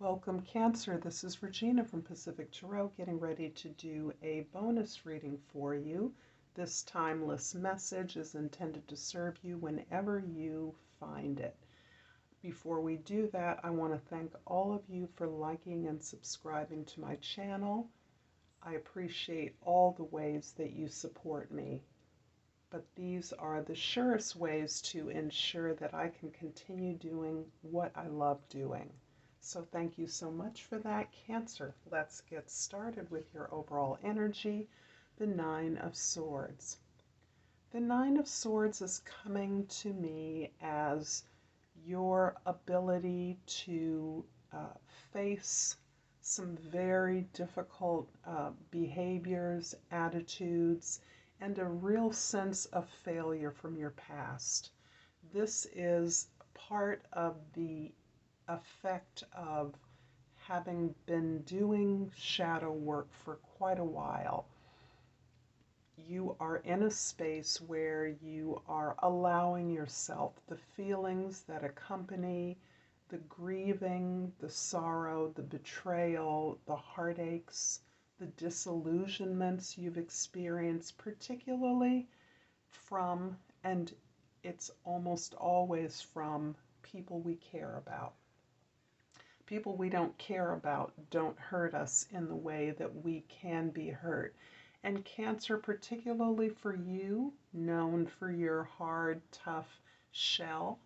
Welcome, Cancer. This is Regina from Pacific Tarot, getting ready to do a bonus reading for you. This timeless message is intended to serve you whenever you find it. Before we do that, I want to thank all of you for liking and subscribing to my channel. I appreciate all the ways that you support me, but these are the surest ways to ensure that I can continue doing what I love doing. So thank you so much for that, Cancer. Let's get started with your overall energy, the Nine of Swords. The Nine of Swords is coming to me as your ability to face some very difficult behaviors, attitudes, and a real sense of failure from your past. This is part of the effect of having been doing shadow work for quite a while. You are in a space where you are allowing yourself the feelings that accompany the grieving, the sorrow, the betrayal, the heartaches, the disillusionments you've experienced, particularly from, and it's almost always from, people we care about. People we don't care about don't hurt us in the way that we can be hurt. And Cancer, particularly for you, known for your hard, tough shell,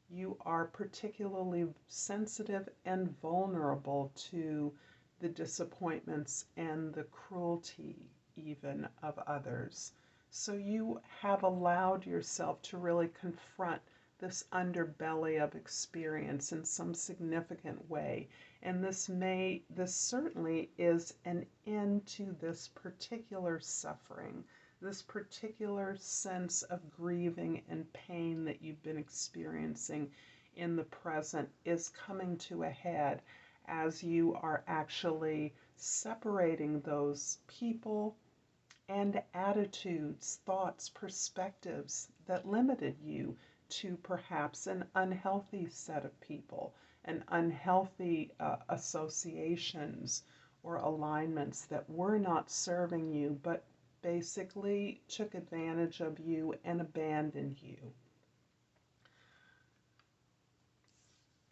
you are particularly sensitive and vulnerable to the disappointments and the cruelty even of others. So you have allowed yourself to really confront this underbelly of experience in some significant way. And this certainly is an end to this particular suffering, this particular sense of grieving and pain that you've been experiencing in the present is coming to a head as you are actually separating those people and attitudes, thoughts, perspectives that limited you to perhaps an unhealthy set of people, and unhealthy associations or alignments that were not serving you, but basically took advantage of you and abandoned you.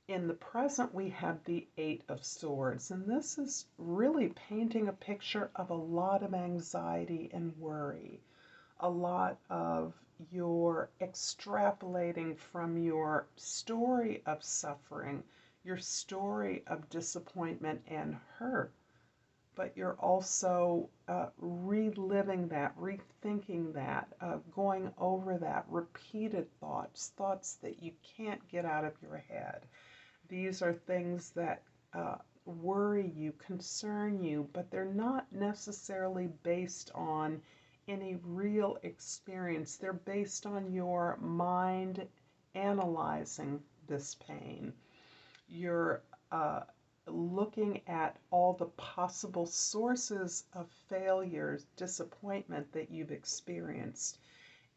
In the present, we have the Eight of Swords, and this is really painting a picture of a lot of anxiety and worry, a lot of you're extrapolating from your story of suffering, your story of disappointment and hurt, but you're also reliving that, rethinking that, going over that, repeated thoughts, thoughts that you can't get out of your head. These are things that worry you, concern you, but they're not necessarily based on any real experience. They're based on your mind analyzing this pain. You're looking at all the possible sources of failures, disappointment that you've experienced,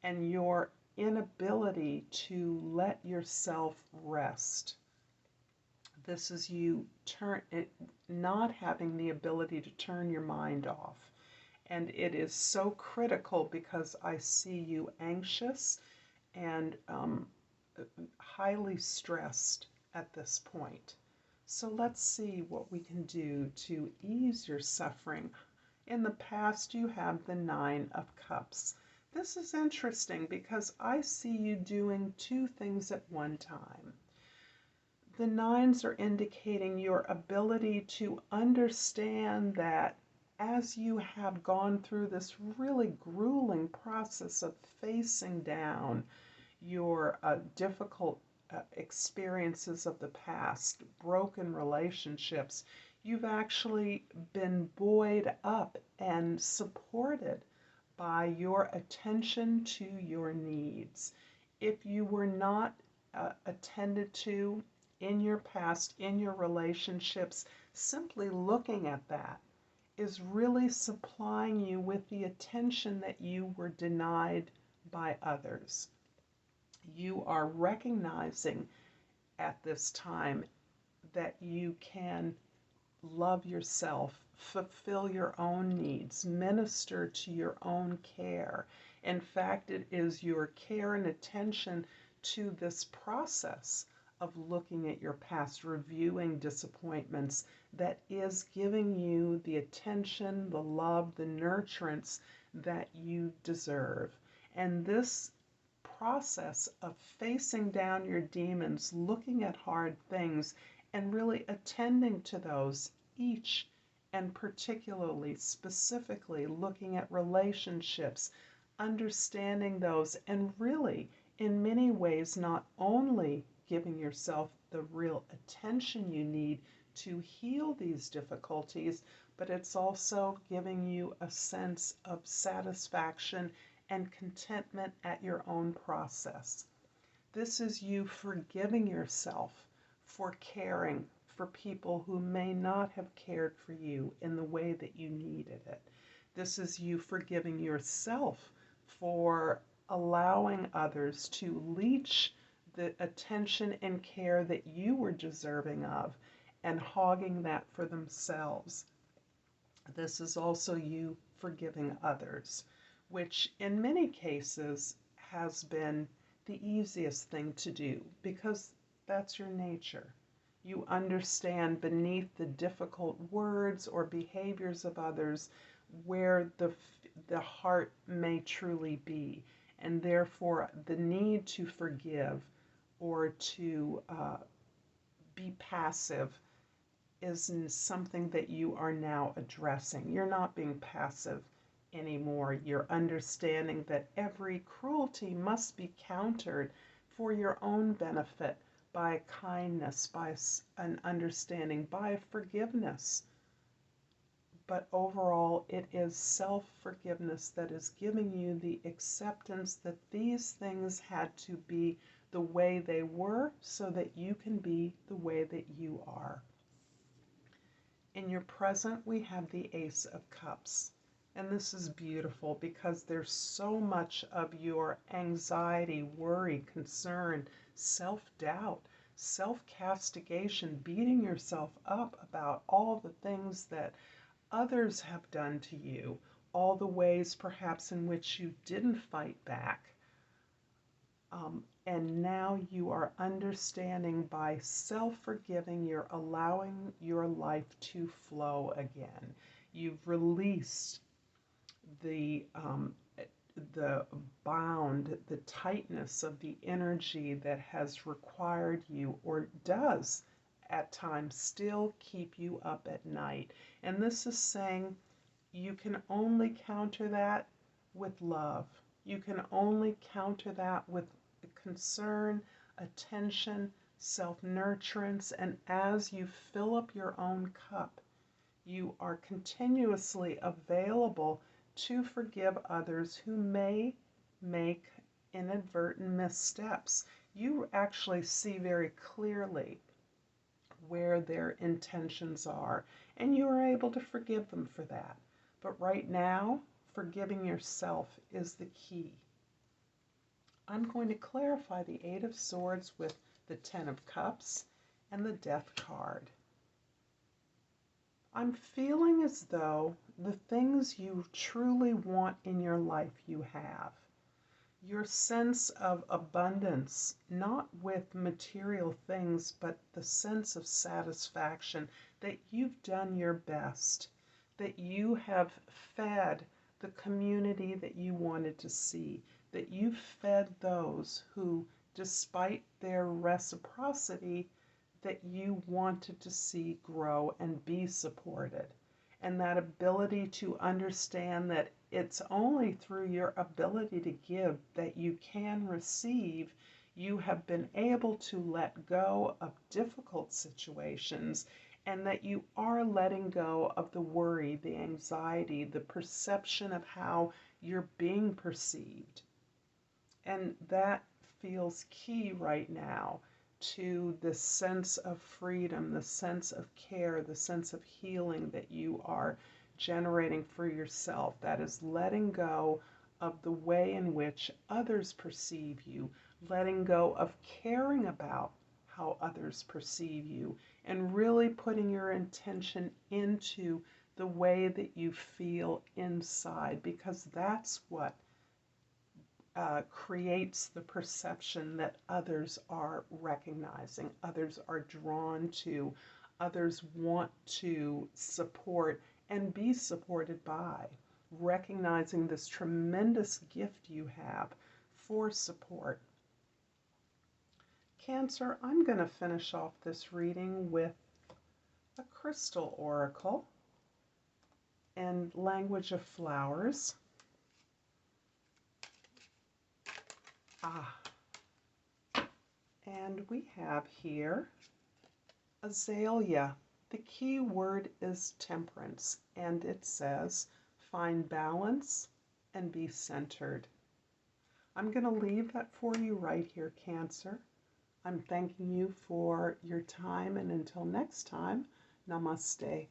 and your inability to let yourself rest. This is you not having the ability to turn your mind off. And it is so critical because I see you anxious and highly stressed at this point. So let's see what we can do to ease your suffering. In the past, you have the Nine of Cups. This is interesting because I see you doing two things at one time. The nines are indicating your ability to understand that as you have gone through this really grueling process of facing down your difficult experiences of the past, broken relationships, you've actually been buoyed up and supported by your attention to your needs. If you were not attended to in your past, in your relationships, simply looking at that is really supplying you with the attention that you were denied by others. You are recognizing at this time that you can love yourself, fulfill your own needs, minister to your own care. In fact, it is your care and attention to this process of looking at your past, reviewing disappointments, that is giving you the attention, the love, the nurturance that you deserve. And this process of facing down your demons, looking at hard things, and really attending to those, each and particularly, specifically looking at relationships, understanding those, and really, in many ways, not only giving yourself the real attention you need to heal these difficulties, but it's also giving you a sense of satisfaction and contentment at your own process. This is you forgiving yourself for caring for people who may not have cared for you in the way that you needed it. This is you forgiving yourself for allowing others to leech the attention and care that you were deserving of and hogging that for themselves. This is also you forgiving others, which in many cases has been the easiest thing to do because that's your nature. You understand beneath the difficult words or behaviors of others where the heart may truly be, and therefore the need to forgive or to be passive is something that you are now addressing. You're not being passive anymore. You're understanding that every cruelty must be countered for your own benefit by kindness, by an understanding, by forgiveness. But overall, it is self-forgiveness that is giving you the acceptance that these things had to be the way they were so that you can be the way that you are. In your present, we have the Ace of Cups. And this is beautiful because there's so much of your anxiety, worry, concern, self-doubt, self-castigation, beating yourself up about all the things that others have done to you, all the ways perhaps in which you didn't fight back. And now you are understanding by self-forgiving, you're allowing your life to flow again. You've released the bound, the tightness of the energy that has required you, or does at times still keep you up at night. And this is saying you can only counter that with love. You can only counter that with concern, attention, self-nurturance, and as you fill up your own cup, you are continuously available to forgive others who may make inadvertent missteps. You actually see very clearly where their intentions are, and you are able to forgive them for that. But right now, forgiving yourself is the key. I'm going to clarify the Eight of Swords with the Ten of Cups and the Death card. I'm feeling as though the things you truly want in your life you have. Your sense of abundance, not with material things, but the sense of satisfaction that you've done your best, that you have fed the community that you wanted to see, that you fed those who, despite their reciprocity, that you wanted to see grow and be supported. And that ability to understand that it's only through your ability to give that you can receive. You have been able to let go of difficult situations, and that you are letting go of the worry, the anxiety, the perception of how you're being perceived. And that feels key right now to the sense of freedom, the sense of care, the sense of healing that you are generating for yourself. That is letting go of the way in which others perceive you, letting go of caring about how others perceive you, and putting your intention into the way that you feel inside, because that's what creates the perception that others are recognizing, others are drawn to, others want to support and be supported by. Recognizing this tremendous gift you have for support. Cancer, I'm going to finish off this reading with a crystal oracle and language of flowers. And we have here azalea. The key word is temperance, and it says, find balance and be centered. I'm going to leave that for you right here, Cancer. I'm thanking you for your time, and until next time, namaste.